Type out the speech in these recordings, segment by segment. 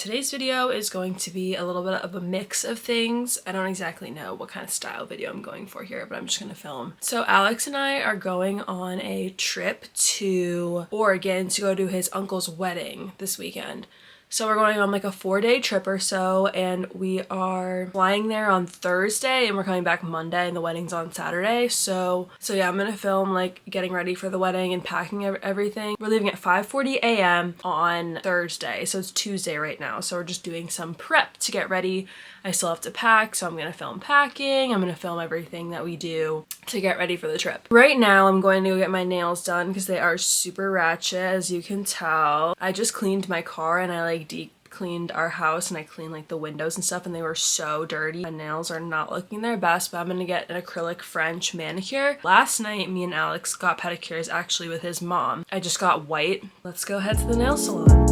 today's video is going to be a little bit of a mix of things. I don't exactly know what kind of style video I'm going for here, but I'm just gonna film. So Alex and I are going on a trip to Oregon to go to his uncle's wedding this weekend. So we're going on like a 4-day trip or so, and we are flying there on Thursday and we're coming back Monday, and the wedding's on Saturday. So yeah, I'm gonna film like getting ready for the wedding and packing everything. We're leaving at 5:40 a.m. on Thursday, so it's Tuesday right now. So we're just doing some prep to get ready. I still have to pack, so I'm gonna film packing. I'm gonna film everything that we do to get ready for the trip. Right now, I'm going to go get my nails done because they are super ratchet, as you can tell. I just cleaned my car and I like deep cleaned our house and I cleaned like the windows and stuff, and they were so dirty. My nails are not looking their best, but I'm gonna get an acrylic French manicure. Last night, me and Alex got pedicures actually with his mom. I just got white. Let's go head to the nail salon.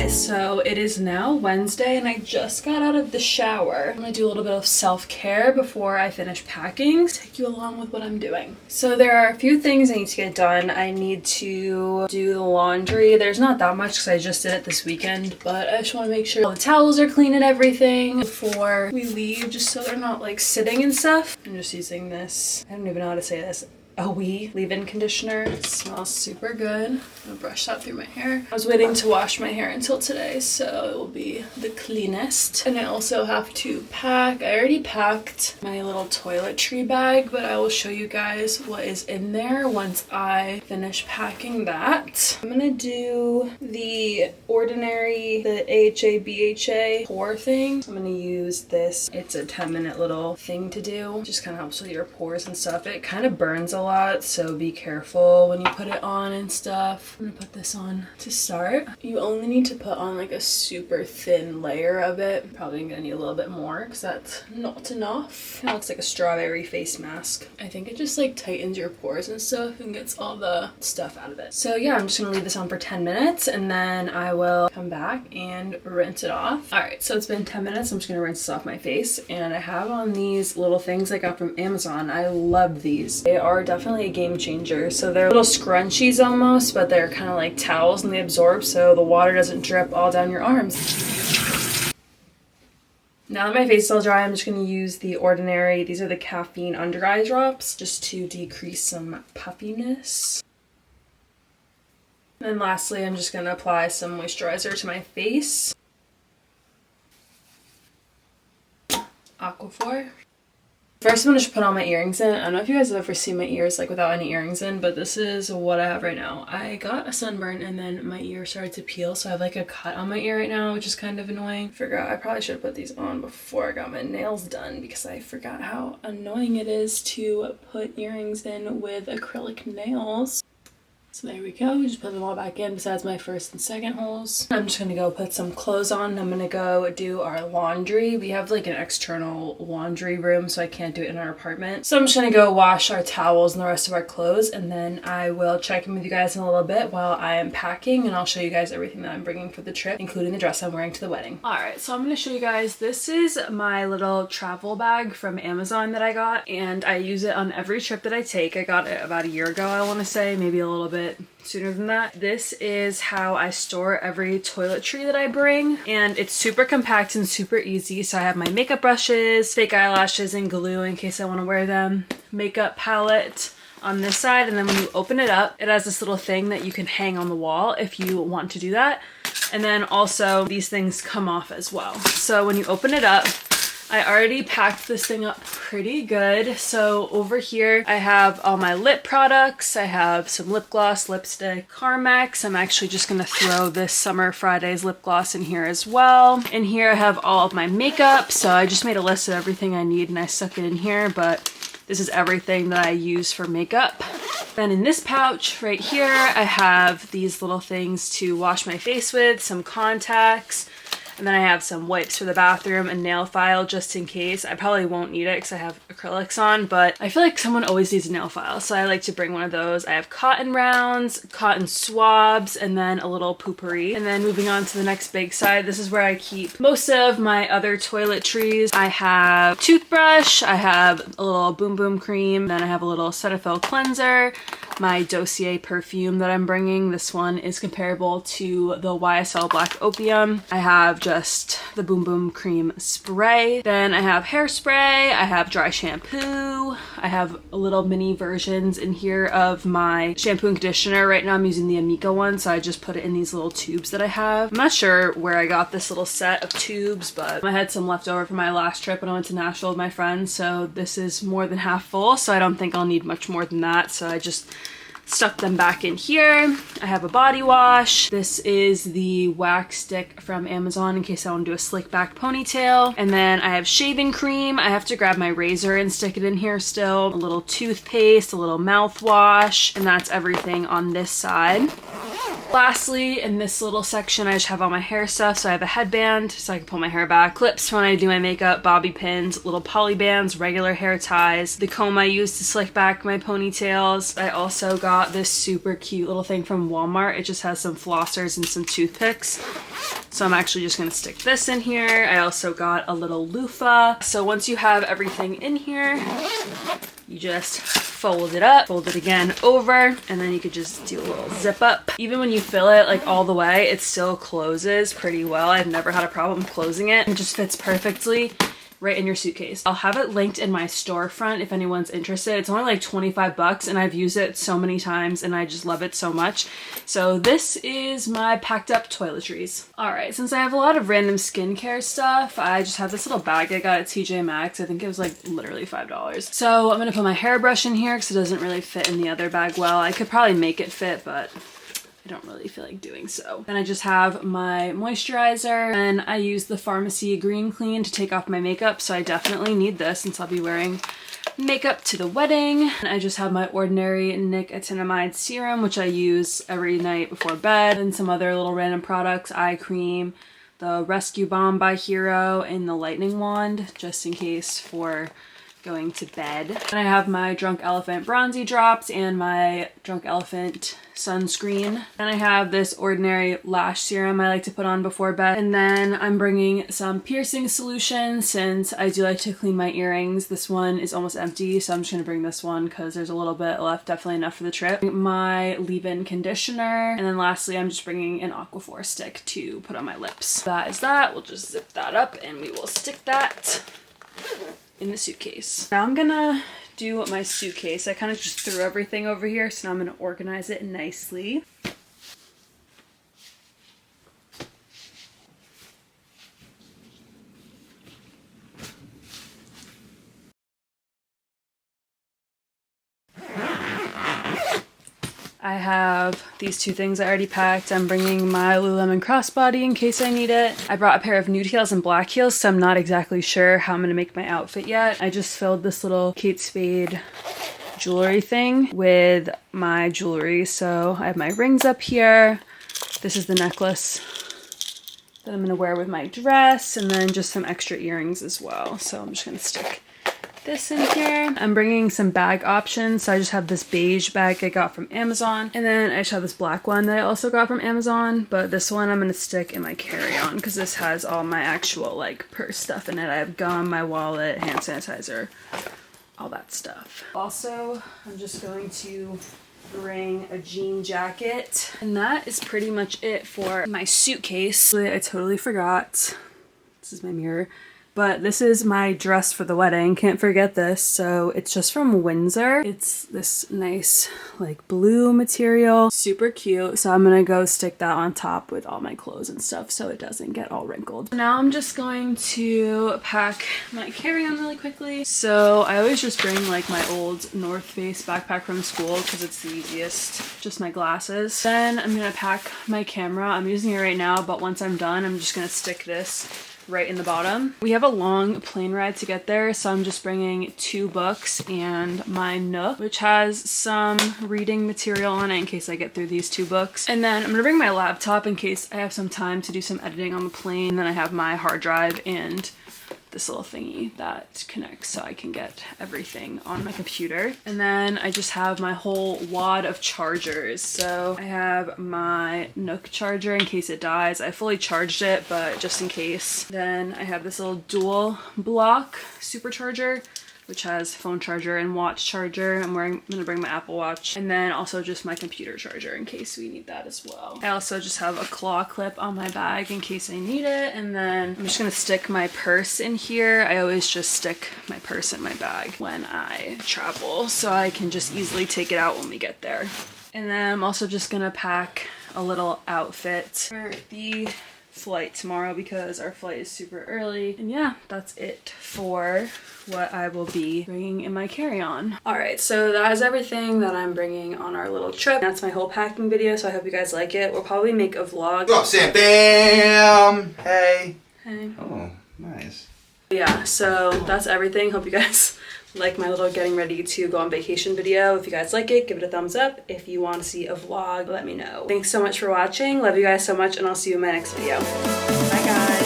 So it is now Wednesday and I just got out of the shower. I'm gonna do a little bit of self-care before I finish packing. Take you along with what I'm doing. So there are a few things I need to get done. I need to do the laundry. There's not that much because I just did it this weekend, but I just want to make sure all the towels are clean and everything before we leave, just so they're not like sitting and stuff. I'm just using this, I don't even know how to say this, OE leave-in conditioner. It smells super good. I'm gonna brush that through my hair. I was waiting to wash my hair until today, so it will be the cleanest. And I also have to pack. I already packed my little toiletry bag, but I will show you guys what is in there once I finish packing that. I'm gonna do the Ordinary, the AHA BHA pore thing. I'm gonna use this. It's a 10-minute little thing to do. Just kind of helps with your pores and stuff. It kind of burns a lot, so be careful when you put it on and stuff. I'm gonna put this on to start. You only need to put on like a super thin layer of it. Probably gonna need a little bit more because that's not enough. Kind of looks like a strawberry face mask. I think it just like tightens your pores and stuff and gets all the stuff out of it. So yeah, I'm just gonna leave this on for 10 minutes and then I will come back and rinse it off. All right, so it's been 10 minutes. I'm just gonna rinse this off my face, and I have on these little things I got from Amazon. I love these. They are definitely a game changer. So they're little scrunchies almost, but they're kind of like towels and they absorb so the water doesn't drip all down your arms. Now that my face is all dry, I'm just going to use the Ordinary, these are the caffeine under eye drops, just to decrease some puffiness. And lastly, I'm just going to apply some moisturizer to my face. Aquaphor. First, I'm gonna just put all my earrings in. I don't know if you guys have ever seen my ears like without any earrings in, but this is what I have right now. I got a sunburn and then my ear started to peel, so I have like a cut on my ear right now, which is kind of annoying. I probably should have put these on before I got my nails done because I forgot how annoying it is to put earrings in with acrylic nails. So there we go, we just put them all back in besides my first and second holes. I'm just gonna go put some clothes on. I'm gonna go do our laundry. We have like an external laundry room, so I can't do it in our apartment. So I'm just gonna go wash our towels and the rest of our clothes, and then I will check in with you guys in a little bit while I am packing, and I'll show you guys everything that I'm bringing for the trip, including the dress I'm wearing to the wedding. All right, so I'm gonna show you guys, this is my little travel bag from Amazon that I got, and I use it on every trip that I take. I got it about a year ago, I wanna say, maybe a little bit sooner than that. This is how I store every toiletry that I bring, and it's super compact and super easy. So I have my makeup brushes, fake eyelashes, and glue in case I want to wear them, makeup palette on this side, and then when you open it up, it has this little thing that you can hang on the wall if you want to do that. And then also these things come off as well. So when you open it up, I already packed this thing up pretty good. So over here, I have all my lip products. I have some lip gloss, lipstick, Carmex. I'm actually just gonna throw this Summer Fridays lip gloss in here as well. In here, I have all of my makeup. So I just made a list of everything I need and I stuck it in here, but this is everything that I use for makeup. Then in this pouch right here, I have these little things to wash my face with, some contacts. And then I have some wipes for the bathroom, a nail file just in case. I probably won't need it because I have acrylics on, but I feel like someone always needs a nail file, so I like to bring one of those. I have cotton rounds, cotton swabs, and then a little poopery. And then moving on to the next big side, this is where I keep most of my other toiletries. I have toothbrush, I have a little Boom Boom cream, then I have a little Cetaphil cleanser, my Dossier perfume that I'm bringing. This one is comparable to the YSL Black Opium. I have just the Boom Boom cream spray. Then I have hairspray, I have dry shampoo, I have little mini versions in here of my shampoo and conditioner. Right now I'm using the Amika one, so I just put it in these little tubes that I have. I'm not sure where I got this little set of tubes, but I had some left over from my last trip when I went to Nashville with my friends, so this is more than half full, so I don't think I'll need much more than that, so I just stuck them back in here. I have a body wash. This is the wax stick from Amazon in case I want to do a slick back ponytail. And then I have shaving cream. I have to grab my razor and stick it in here still. A little toothpaste, a little mouthwash, and that's everything on this side. Lastly, in this little section, I just have all my hair stuff. So I have a headband so I can pull my hair back, clips for when I do my makeup, bobby pins, little poly bands, regular hair ties, the comb I use to slick back my ponytails. I also got this super cute little thing from Walmart. It just has some flossers and some toothpicks. So I'm actually just gonna stick this in here. I also got a little loofah. So once you have everything in here, you just fold it up, fold it again over, and then you could just do a little zip up. Even when you fill it like all the way, it still closes pretty well. I've never had a problem closing it. It just fits perfectly right in your suitcase. I'll have it linked in my storefront if anyone's interested. It's only like 25 bucks and I've used it so many times and I just love it so much. So this is my packed up toiletries. All right, since I have a lot of random skincare stuff, I just have this little bag I got at TJ Maxx. I think it was like literally $5. So I'm gonna put my hairbrush in here because it doesn't really fit in the other bag well. I could probably make it fit, but I don't really feel like doing so. Then I just have my moisturizer, and I use the Pharmacy Green Clean to take off my makeup, so I definitely need this since I'll be wearing makeup to the wedding. And I just have my ordinary nicotinamide serum, which I use every night before bed, and some other little random products, eye cream, the Rescue Balm by Hero, and the Lightning Wand, just in case for going to bed. And I have my Drunk Elephant Bronzy Drops and my Drunk Elephant sunscreen. And I have this ordinary lash serum I like to put on before bed. And then I'm bringing some piercing solution since I do like to clean my earrings. This one is almost empty, so I'm just gonna bring this one because there's a little bit left, definitely enough for the trip. My leave-in conditioner. And then lastly, I'm just bringing an Aquaphor stick to put on my lips. That is that. We'll just zip that up and we will stick that in the suitcase. Now I'm gonna do my suitcase. I kind of just threw everything over here, so now I'm gonna organize it nicely. I have these two things I already packed. I'm bringing my Lululemon crossbody in case I need it. I brought a pair of nude heels and black heels, so I'm not exactly sure how I'm gonna make my outfit yet. I just filled this little Kate Spade jewelry thing with my jewelry. So I have my rings up here. This is the necklace that I'm gonna wear with my dress, and then just some extra earrings as well. So I'm just gonna stick this in here. I'm bringing some bag options. So I just have this beige bag I got from Amazon, and then I just have this black one that I also got from Amazon, but this one I'm gonna stick in my carry-on because this has all my actual like purse stuff in it. I have gum, my wallet, hand sanitizer, all that stuff. Also, I'm just going to bring a jean jacket, and that is pretty much it for my suitcase. I totally forgot. This is my mirror. But this is my dress for the wedding. Can't forget this. So it's just from Windsor. It's this nice like blue material. Super cute. So I'm gonna go stick that on top with all my clothes and stuff so it doesn't get all wrinkled. Now I'm just going to pack my carry-on really quickly. So I always just bring like my old North Face backpack from school because it's the easiest. Just my glasses. Then I'm gonna pack my camera. I'm using it right now, but once I'm done, I'm just gonna stick this right in the bottom. We have a long plane ride to get there, so I'm just bringing 2 books and my Nook, which has some reading material on it in case I get through these 2 books. And then I'm gonna bring my laptop in case I have some time to do some editing on the plane. And then I have my hard drive and this little thingy that connects so I can get everything on my computer. And then I just have my whole wad of chargers. So I have my Nook charger in case it dies. I fully charged it, but just in case. Then I have this little dual block supercharger, which has phone charger and watch charger. I'm gonna bring my Apple Watch, and then also just my computer charger in case we need that as well. I also just have a claw clip on my bag in case I need it, and then I'm just gonna stick my purse in here. I always just stick my purse in my bag when I travel, so I can just easily take it out when we get there. And then I'm also just gonna pack a little outfit for the flight tomorrow because our flight is super early. And yeah, that's it for what I will be bringing in my carry-on. All right, so that is everything that I'm bringing on our little trip. That's my whole packing video, so I hope you guys like it. We'll probably make a vlog. Go up, Sam. Bam! Hey. Hey. Oh, nice. Yeah, so that's everything. Hope you guys like my little getting ready to go on vacation video. If you guys like it, give it a thumbs up. If you want to see a vlog, let me know. Thanks so much for watching. Love you guys so much, and I'll see you in my next video. Bye, guys.